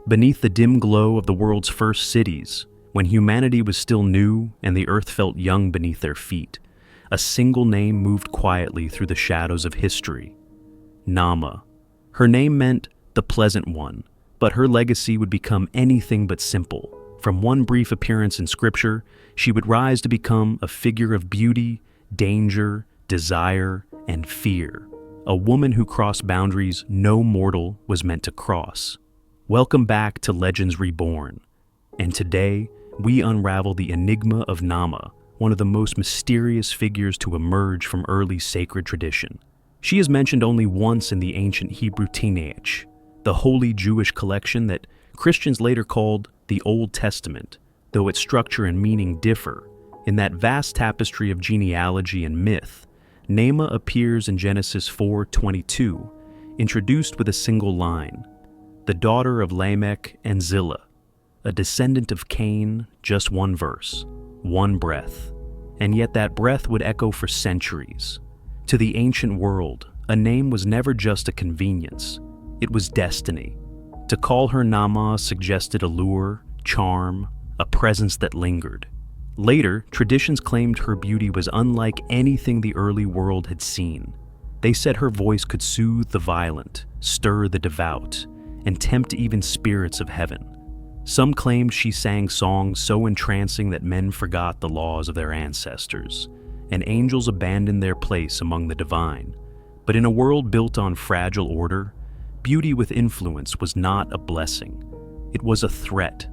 Beneath the dim glow of the world's first cities, when humanity was still new and the earth felt young beneath their feet, a single name moved quietly through the shadows of history: Naamah. Her name meant the pleasant one, but her legacy would become anything but simple. From one brief appearance in scripture, she would rise to become a figure of beauty, danger, desire, and fear. A woman who crossed boundaries no mortal was meant to cross. Welcome back to Legends Reborn. And today, we unravel the enigma of Naamah, one of the most mysterious figures to emerge from early sacred tradition. She is mentioned only once in the ancient Hebrew Tanakh, the holy Jewish collection that Christians later called the Old Testament, though its structure and meaning differ. In that vast tapestry of genealogy and myth, Naamah appears in Genesis 4:22, introduced with a single line: the daughter of Lamech and Zillah, a descendant of Cain, just one verse, one breath. And yet that breath would echo for centuries. To the ancient world, a name was never just a convenience, it was destiny. To call her Naamah suggested allure, charm, a presence that lingered. Later, traditions claimed her beauty was unlike anything the early world had seen. They said her voice could soothe the violent, stir the devout, and tempt even spirits of heaven. Some claimed she sang songs so entrancing that men forgot the laws of their ancestors, and angels abandoned their place among the divine. But in a world built on fragile order, beauty with influence was not a blessing. It was a threat,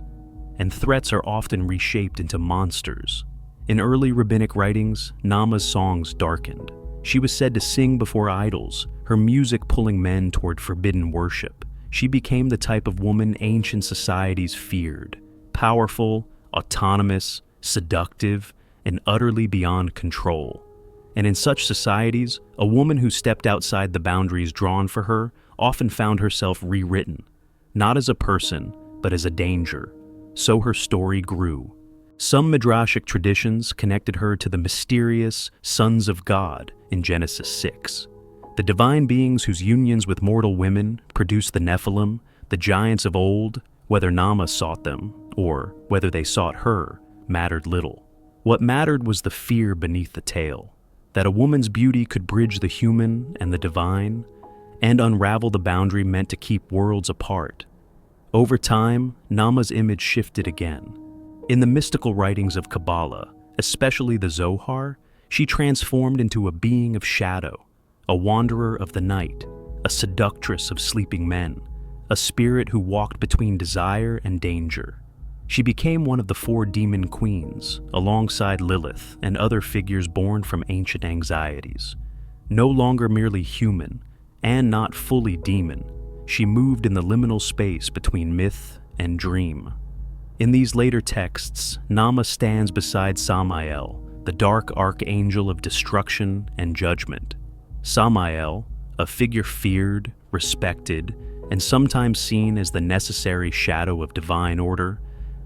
and threats are often reshaped into monsters. In early rabbinic writings, Naamah's songs darkened. She was said to sing before idols, her music pulling men toward forbidden worship. She became the type of woman ancient societies feared: powerful, autonomous, seductive, and utterly beyond control. And in such societies, a woman who stepped outside the boundaries drawn for her often found herself rewritten, not as a person, but as a danger. So her story grew. Some midrashic traditions connected her to the mysterious sons of God in Genesis 6. The divine beings whose unions with mortal women produced the Nephilim, the giants of old. Whether Naamah sought them, or whether they sought her, mattered little. What mattered was the fear beneath the tale, that a woman's beauty could bridge the human and the divine, and unravel the boundary meant to keep worlds apart. Over time, Naamah's image shifted again. In the mystical writings of Kabbalah, especially the Zohar, she transformed into a being of shadow, a wanderer of the night, a seductress of sleeping men, a spirit who walked between desire and danger. She became one of the 4 demon queens, alongside Lilith and other figures born from ancient anxieties. No longer merely human, and not fully demon, she moved in the liminal space between myth and dream. In these later texts, Naamah stands beside Samael, the dark archangel of destruction and judgment. Samael, a figure feared, respected, and sometimes seen as the necessary shadow of divine order,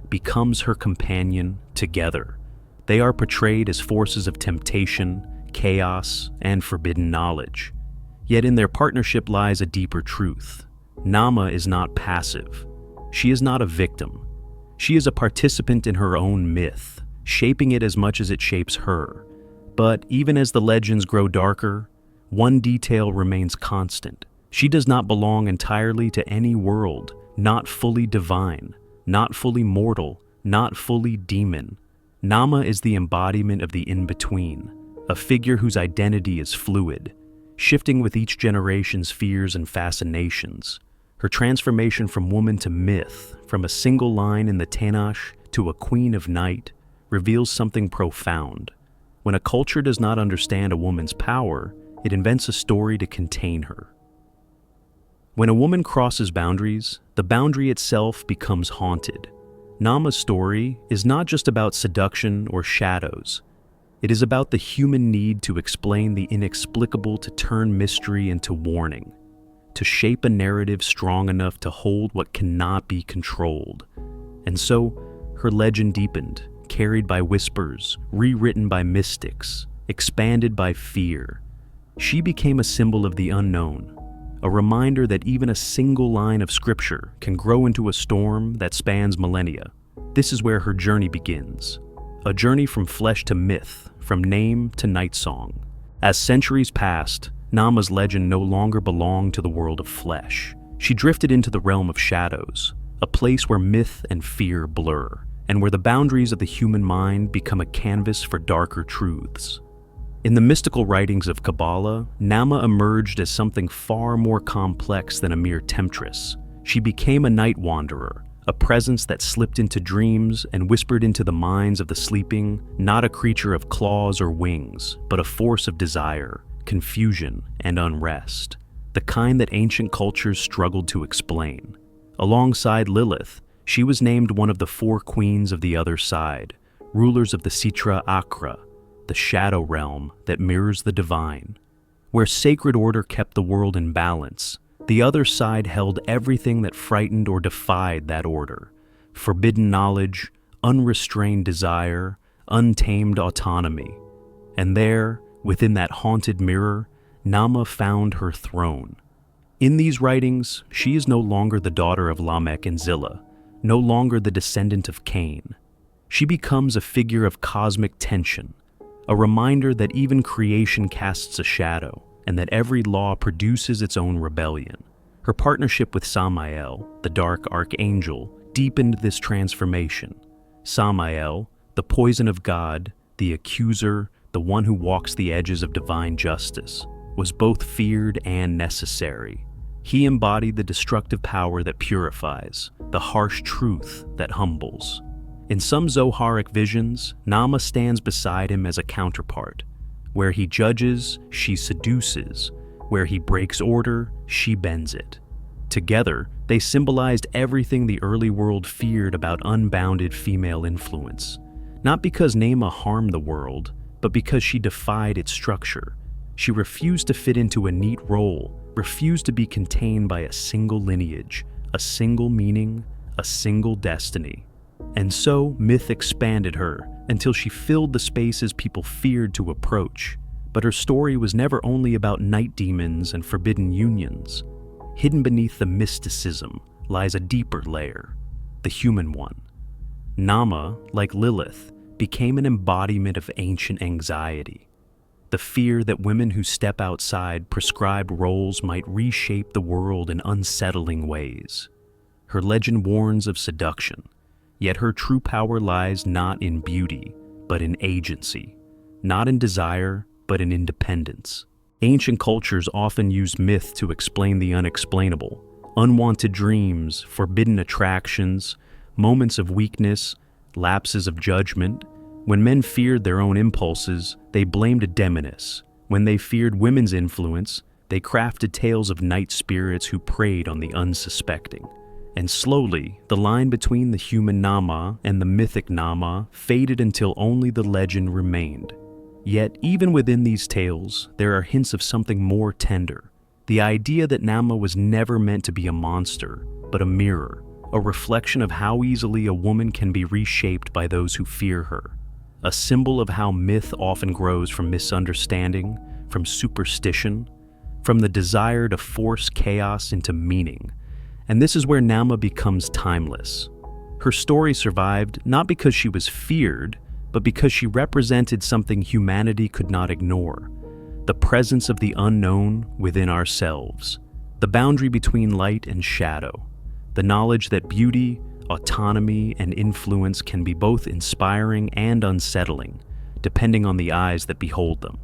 becomes her companion together. They are portrayed as forces of temptation, chaos, and forbidden knowledge. Yet in their partnership lies a deeper truth. Naamah is not passive. She is not a victim. She is a participant in her own myth, shaping it as much as it shapes her. But even as the legends grow darker, one detail remains constant. She does not belong entirely to any world, not fully divine, not fully mortal, not fully demon. Naamah is the embodiment of the in-between, a figure whose identity is fluid, shifting with each generation's fears and fascinations. Her transformation from woman to myth, from a single line in the Tanakh to a queen of night, reveals something profound. When a culture does not understand a woman's power, it invents a story to contain her. When a woman crosses boundaries, the boundary itself becomes haunted. Naamah's story is not just about seduction or shadows. It is about the human need to explain the inexplicable, to turn mystery into warning, to shape a narrative strong enough to hold what cannot be controlled. And so, her legend deepened, carried by whispers, rewritten by mystics, expanded by fear. She became a symbol of the unknown, a reminder that even a single line of scripture can grow into a storm that spans millennia. This is where her journey begins, a journey from flesh to myth, from name to night song. As centuries passed, Naamah's legend no longer belonged to the world of flesh. She drifted into the realm of shadows, a place where myth and fear blur, and where the boundaries of the human mind become a canvas for darker truths. In the mystical writings of Kabbalah, Naamah emerged as something far more complex than a mere temptress. She became a night wanderer, a presence that slipped into dreams and whispered into the minds of the sleeping, not a creature of claws or wings, but a force of desire, confusion, and unrest, the kind that ancient cultures struggled to explain. Alongside Lilith, she was named one of the 4 queens of the other side, rulers of the Sitra Akra, the shadow realm that mirrors the divine. Where sacred order kept the world in balance, the other side held everything that frightened or defied that order: forbidden knowledge, unrestrained desire, untamed autonomy. And there, within that haunted mirror, Naamah found her throne. In these writings, she is no longer the daughter of Lamech and Zillah, no longer the descendant of Cain. She becomes a figure of cosmic tension, a reminder that even creation casts a shadow, and that every law produces its own rebellion. Her partnership with Samael, the dark archangel, deepened this transformation. Samael, the poison of God, the accuser, the one who walks the edges of divine justice, was both feared and necessary. He embodied the destructive power that purifies, the harsh truth that humbles. In some Zoharic visions, Naamah stands beside him as a counterpart. Where he judges, she seduces. Where he breaks order, she bends it. Together, they symbolized everything the early world feared about unbounded female influence. Not because Naamah harmed the world, but because she defied its structure. She refused to fit into a neat role, refused to be contained by a single lineage, a single meaning, a single destiny. And so, myth expanded her until she filled the spaces people feared to approach. But her story was never only about night demons and forbidden unions. Hidden beneath the mysticism lies a deeper layer, the human one. Naamah, like Lilith, became an embodiment of ancient anxiety. The fear that women who step outside prescribed roles might reshape the world in unsettling ways. Her legend warns of seduction, yet her true power lies not in beauty, but in agency, not in desire, but in independence. Ancient cultures often used myth to explain the unexplainable: unwanted dreams, forbidden attractions, moments of weakness, lapses of judgment. When men feared their own impulses, they blamed a demoness. When they feared women's influence, they crafted tales of night spirits who preyed on the unsuspecting. And slowly, the line between the human Naamah and the mythic Naamah faded until only the legend remained. Yet, even within these tales, there are hints of something more tender. The idea that Naamah was never meant to be a monster, but a mirror, a reflection of how easily a woman can be reshaped by those who fear her. A symbol of how myth often grows from misunderstanding, from superstition, from the desire to force chaos into meaning. And this is where Naamah becomes timeless. Her story survived not because she was feared, but because she represented something humanity could not ignore: the presence of the unknown within ourselves, the boundary between light and shadow, the knowledge that beauty, autonomy, and influence can be both inspiring and unsettling, depending on the eyes that behold them.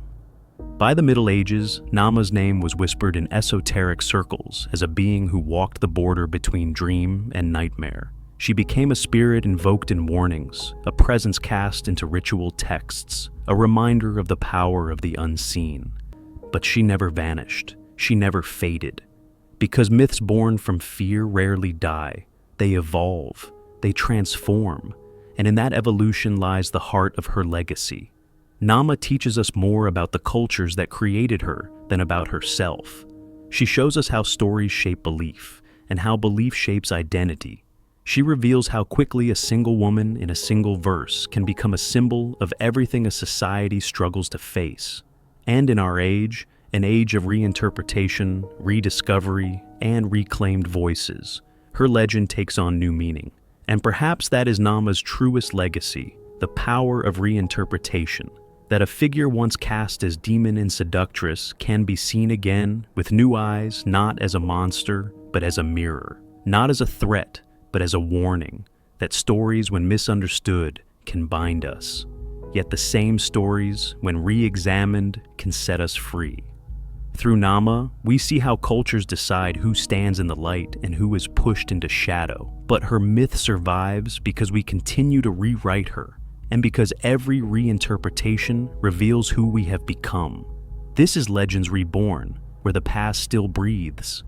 By the Middle Ages, Naamah's name was whispered in esoteric circles as a being who walked the border between dream and nightmare. She became a spirit invoked in warnings, a presence cast into ritual texts, a reminder of the power of the unseen. But she never vanished. She never faded. Because myths born from fear rarely die. They evolve. They transform. And in that evolution lies the heart of her legacy. Naamah teaches us more about the cultures that created her than about herself. She shows us how stories shape belief, and how belief shapes identity. She reveals how quickly a single woman in a single verse can become a symbol of everything a society struggles to face. And in our age, an age of reinterpretation, rediscovery, and reclaimed voices. Her legend takes on new meaning. And perhaps that is Naamah's truest legacy, the power of reinterpretation, that a figure once cast as demon and seductress can be seen again with new eyes, not as a monster, but as a mirror, not as a threat, but as a warning, that stories, when misunderstood, can bind us. Yet the same stories, when re-examined, can set us free. Through Naamah, we see how cultures decide who stands in the light and who is pushed into shadow. But her myth survives because we continue to rewrite her, and because every reinterpretation reveals who we have become. This is Legends Reborn, where the past still breathes,